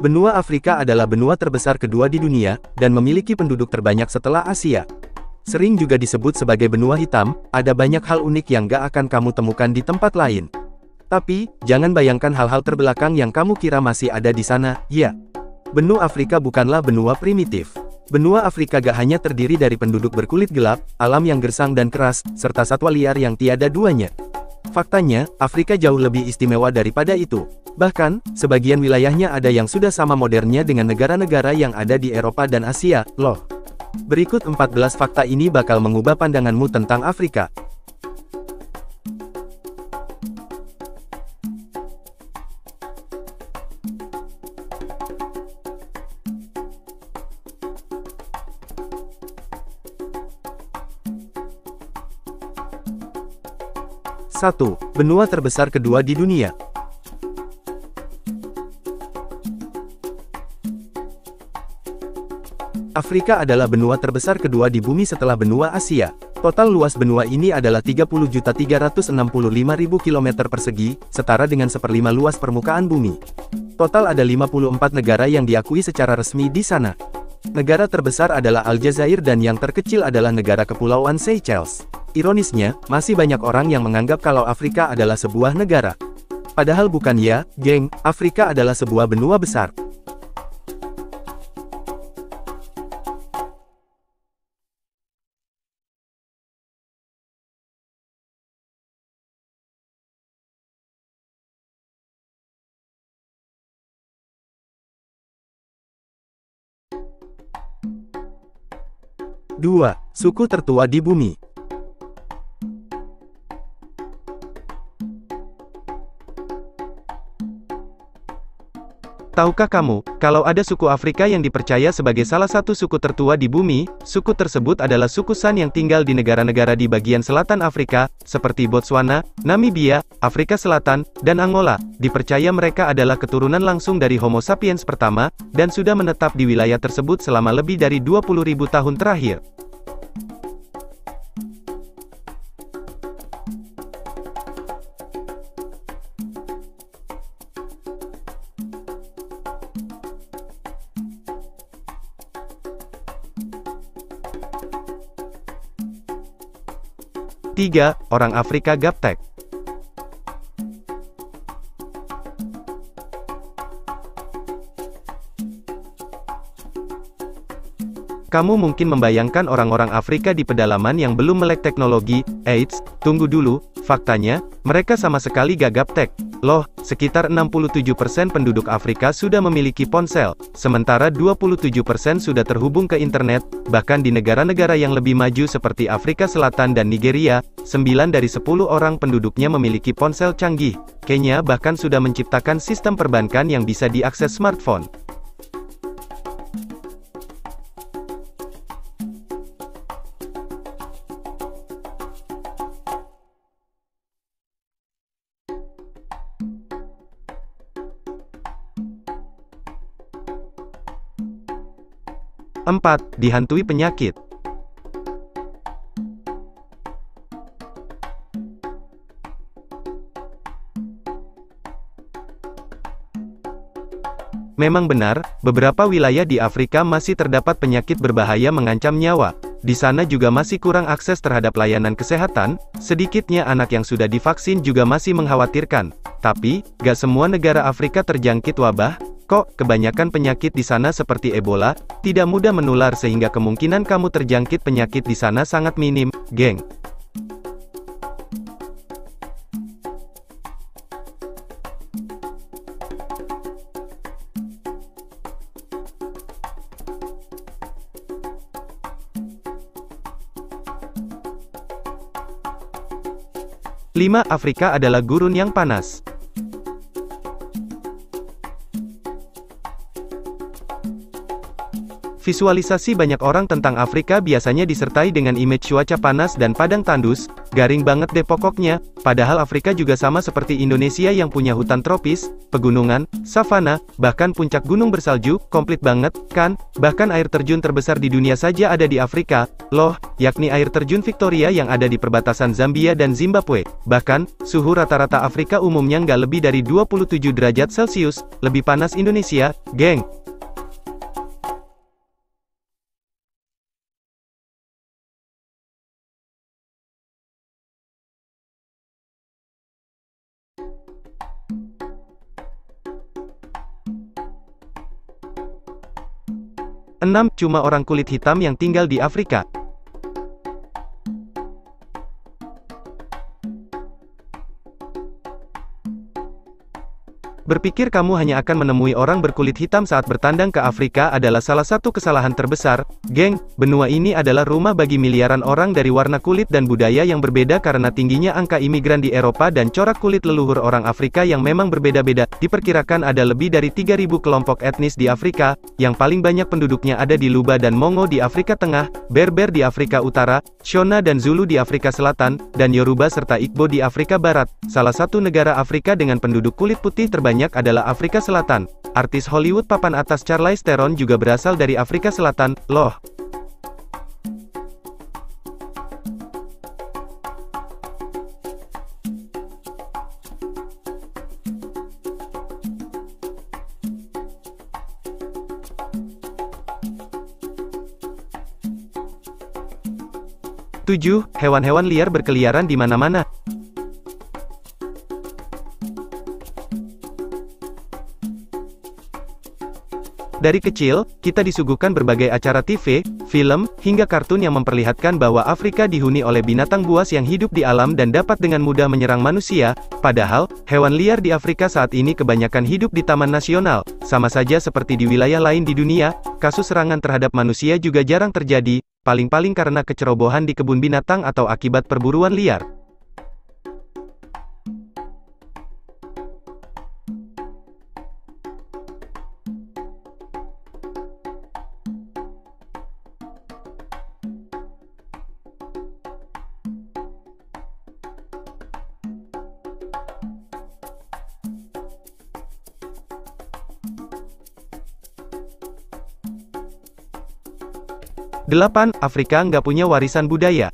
Benua Afrika adalah benua terbesar kedua di dunia, dan memiliki penduduk terbanyak setelah Asia. Sering juga disebut sebagai benua hitam, ada banyak hal unik yang gak akan kamu temukan di tempat lain. Tapi, jangan bayangkan hal-hal terbelakang yang kamu kira masih ada di sana, ya. Benua Afrika bukanlah benua primitif. Benua Afrika gak hanya terdiri dari penduduk berkulit gelap, alam yang gersang dan keras, serta satwa liar yang tiada duanya. Faktanya, Afrika jauh lebih istimewa daripada itu. Bahkan, sebagian wilayahnya ada yang sudah sama modernnya dengan negara-negara yang ada di Eropa dan Asia, loh. Berikut 14 fakta ini bakal mengubah pandanganmu tentang Afrika. Satu, benua terbesar kedua di dunia. Afrika adalah benua terbesar kedua di bumi setelah benua Asia. Total luas benua ini adalah 30.365.000 km persegi, setara dengan seperlima luas permukaan bumi. Total ada 54 negara yang diakui secara resmi di sana. Negara terbesar adalah Aljazair dan yang terkecil adalah negara kepulauan Seychelles. Ironisnya, masih banyak orang yang menganggap kalau Afrika adalah sebuah negara. Padahal bukan ya, geng, Afrika adalah sebuah benua besar. Dua, suku tertua di bumi. Tahukah kamu, kalau ada suku Afrika yang dipercaya sebagai salah satu suku tertua di bumi, suku tersebut adalah suku San yang tinggal di negara-negara di bagian selatan Afrika, seperti Botswana, Namibia, Afrika Selatan, dan Angola. Dipercaya mereka adalah keturunan langsung dari Homo sapiens pertama, dan sudah menetap di wilayah tersebut selama lebih dari 20.000 tahun terakhir. Tiga, orang Afrika gaptek. Kamu mungkin membayangkan orang-orang Afrika di pedalaman yang belum melek teknologi. Eits, tunggu dulu, faktanya, mereka sama sekali gak gaptek. Loh, sekitar 67% penduduk Afrika sudah memiliki ponsel, sementara 27% sudah terhubung ke internet. Bahkan di negara-negara yang lebih maju seperti Afrika Selatan dan Nigeria, 9 dari 10 orang penduduknya memiliki ponsel canggih. Kenya bahkan sudah menciptakan sistem perbankan yang bisa diakses smartphone. Empat, dihantui penyakit. Memang benar, beberapa wilayah di Afrika masih terdapat penyakit berbahaya mengancam nyawa. Di sana juga masih kurang akses terhadap layanan kesehatan, sedikitnya anak yang sudah divaksin juga masih mengkhawatirkan. Tapi, gak semua negara Afrika terjangkit wabah. Kok, kebanyakan penyakit di sana seperti Ebola, tidak mudah menular sehingga kemungkinan kamu terjangkit penyakit di sana sangat minim, geng. Lima, Afrika adalah gurun yang panas. Visualisasi banyak orang tentang Afrika biasanya disertai dengan image cuaca panas dan padang tandus, garing banget deh pokoknya, padahal Afrika juga sama seperti Indonesia yang punya hutan tropis, pegunungan, savana, bahkan puncak gunung bersalju, komplit banget, kan? Bahkan air terjun terbesar di dunia saja ada di Afrika, loh, yakni air terjun Victoria yang ada di perbatasan Zambia dan Zimbabwe. Bahkan, suhu rata-rata Afrika umumnya nggak lebih dari 27 derajat Celcius, lebih panas Indonesia, geng. Enam, cuma orang kulit hitam yang tinggal di Afrika. Berpikir kamu hanya akan menemui orang berkulit hitam saat bertandang ke Afrika adalah salah satu kesalahan terbesar, geng. Benua ini adalah rumah bagi miliaran orang dari warna kulit dan budaya yang berbeda karena tingginya angka imigran di Eropa dan corak kulit leluhur orang Afrika yang memang berbeda-beda. Diperkirakan ada lebih dari 3.000 kelompok etnis di Afrika, yang paling banyak penduduknya ada di Luba dan Mongo di Afrika Tengah, Berber di Afrika Utara, Shona dan Zulu di Afrika Selatan, dan Yoruba serta Igbo di Afrika Barat. Salah satu negara Afrika dengan penduduk kulit putih terbanyak adalah Afrika Selatan. Artis Hollywood papan atas Charlize Theron juga berasal dari Afrika Selatan, loh. Tujuh, hewan-hewan liar berkeliaran di mana-mana. Dari kecil, kita disuguhkan berbagai acara TV, film, hingga kartun yang memperlihatkan bahwa Afrika dihuni oleh binatang buas yang hidup di alam dan dapat dengan mudah menyerang manusia. Padahal, hewan liar di Afrika saat ini kebanyakan hidup di taman nasional. Sama saja seperti di wilayah lain di dunia, kasus serangan terhadap manusia juga jarang terjadi, paling-paling karena kecerobohan di kebun binatang atau akibat perburuan liar. Delapan, Afrika nggak punya warisan budaya.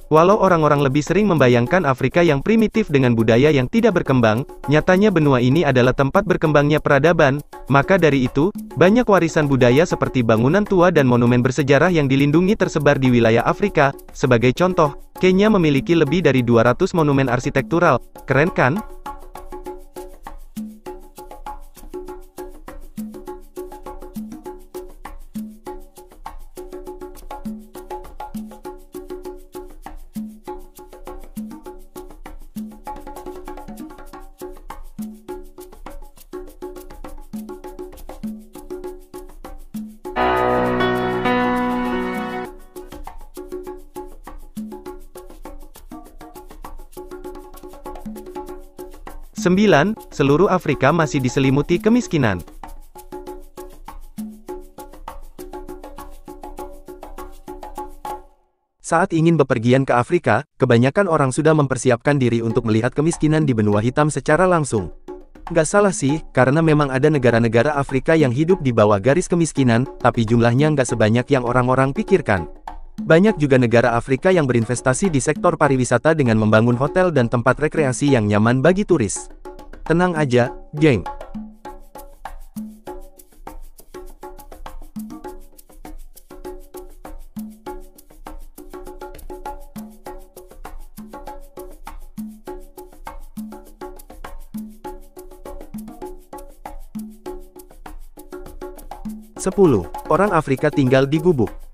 Walau orang-orang lebih sering membayangkan Afrika yang primitif dengan budaya yang tidak berkembang, nyatanya benua ini adalah tempat berkembangnya peradaban. Maka dari itu, banyak warisan budaya seperti bangunan tua dan monumen bersejarah yang dilindungi tersebar di wilayah Afrika. Sebagai contoh, Kenya memiliki lebih dari 200 monumen arsitektural. Keren kan? Sembilan, seluruh Afrika masih diselimuti kemiskinan. Saat ingin bepergian ke Afrika, kebanyakan orang sudah mempersiapkan diri untuk melihat kemiskinan di benua hitam secara langsung. Nggak salah sih, karena memang ada negara-negara Afrika yang hidup di bawah garis kemiskinan, tapi jumlahnya nggak sebanyak yang orang-orang pikirkan. Banyak juga negara Afrika yang berinvestasi di sektor pariwisata dengan membangun hotel dan tempat rekreasi yang nyaman bagi turis. Tenang aja, geng. Sepuluh, orang Afrika tinggal di gubuk.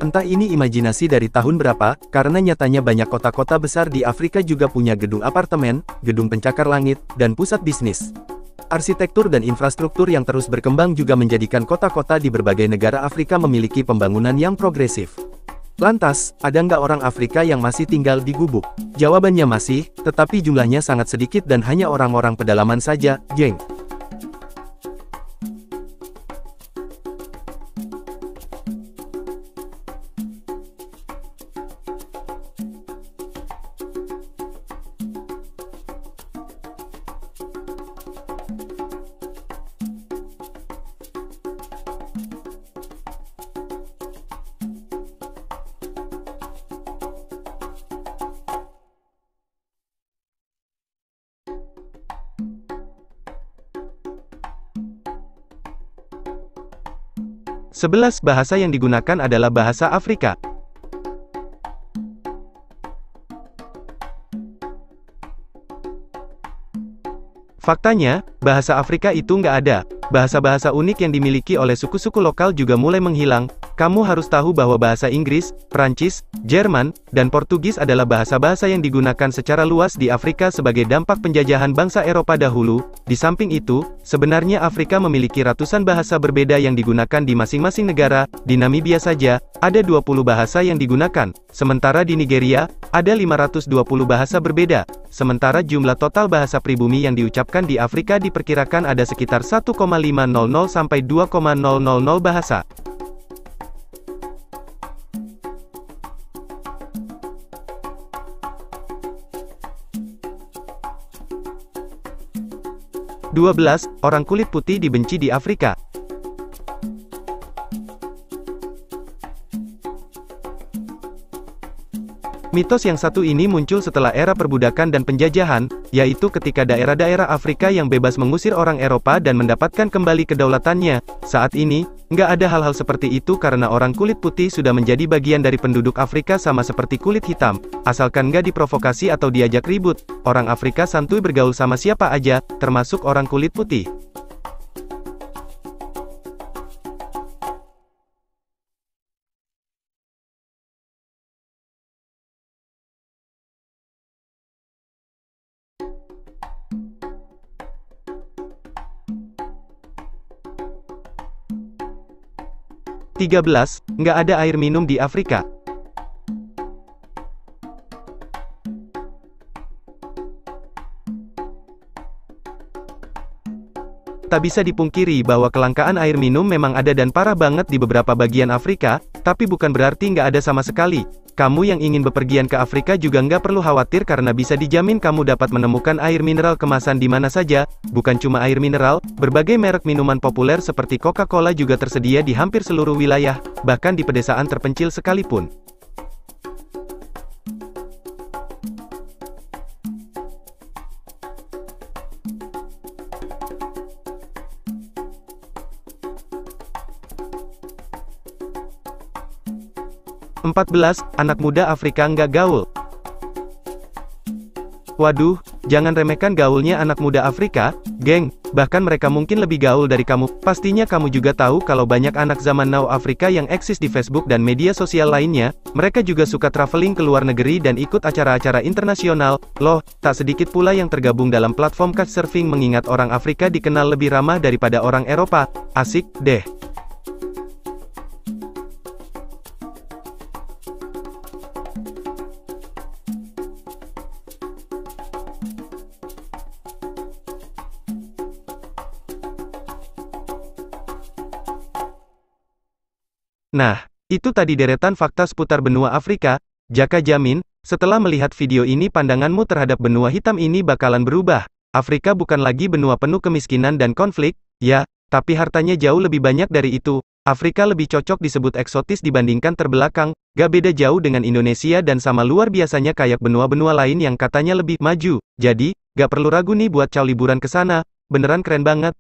Entah ini imajinasi dari tahun berapa, karena nyatanya banyak kota-kota besar di Afrika juga punya gedung apartemen, gedung pencakar langit, dan pusat bisnis. Arsitektur dan infrastruktur yang terus berkembang juga menjadikan kota-kota di berbagai negara Afrika memiliki pembangunan yang progresif. Lantas, ada nggak orang Afrika yang masih tinggal di gubuk? Jawabannya masih, tetapi jumlahnya sangat sedikit dan hanya orang-orang pedalaman saja, geng. Sebelas bahasa yang digunakan adalah bahasa Afrika. Faktanya, bahasa Afrika itu nggak ada. Bahasa-bahasa unik yang dimiliki oleh suku-suku lokal juga mulai menghilang. Kamu harus tahu bahwa bahasa Inggris, Prancis, Jerman, dan Portugis adalah bahasa-bahasa yang digunakan secara luas di Afrika sebagai dampak penjajahan bangsa Eropa dahulu. Di samping itu, sebenarnya Afrika memiliki ratusan bahasa berbeda yang digunakan di masing-masing negara. Di Namibia saja, ada 20 bahasa yang digunakan. Sementara di Nigeria, ada 520 bahasa berbeda. Sementara jumlah total bahasa pribumi yang diucapkan di Afrika diperkirakan ada sekitar 1,500 sampai 2,000 bahasa. (12) Orang kulit putih dibenci di Afrika. Mitos yang satu ini muncul setelah era perbudakan dan penjajahan, yaitu ketika daerah-daerah Afrika yang bebas mengusir orang Eropa dan mendapatkan kembali kedaulatannya. Saat ini, nggak ada hal-hal seperti itu karena orang kulit putih sudah menjadi bagian dari penduduk Afrika sama seperti kulit hitam. Asalkan nggak diprovokasi atau diajak ribut, orang Afrika santuy bergaul sama siapa aja, termasuk orang kulit putih. (13) Nggak ada air minum di Afrika. Tak bisa dipungkiri bahwa kelangkaan air minum memang ada dan parah banget di beberapa bagian Afrika, tapi bukan berarti nggak ada sama sekali. Kamu yang ingin bepergian ke Afrika juga nggak perlu khawatir karena bisa dijamin kamu dapat menemukan air mineral kemasan di mana saja. Bukan cuma air mineral, berbagai merek minuman populer seperti Coca-Cola juga tersedia di hampir seluruh wilayah, bahkan di pedesaan terpencil sekalipun. (14) Anak muda Afrika nggak gaul. Waduh, jangan remehkan gaulnya anak muda Afrika, geng. Bahkan mereka mungkin lebih gaul dari kamu. Pastinya kamu juga tahu kalau banyak anak zaman now Afrika yang eksis di Facebook dan media sosial lainnya. Mereka juga suka traveling ke luar negeri dan ikut acara-acara internasional. Loh, tak sedikit pula yang tergabung dalam platform couchsurfing mengingat orang Afrika dikenal lebih ramah daripada orang Eropa. Asik deh. Nah, itu tadi deretan fakta seputar benua Afrika. Jaka jamin, setelah melihat video ini pandanganmu terhadap benua hitam ini bakalan berubah. Afrika bukan lagi benua penuh kemiskinan dan konflik, ya, tapi hartanya jauh lebih banyak dari itu. Afrika lebih cocok disebut eksotis dibandingkan terbelakang, gak beda jauh dengan Indonesia dan sama luar biasanya kayak benua-benua lain yang katanya lebih maju. Jadi, gak perlu ragu nih buat caw liburan ke sana, beneran keren banget.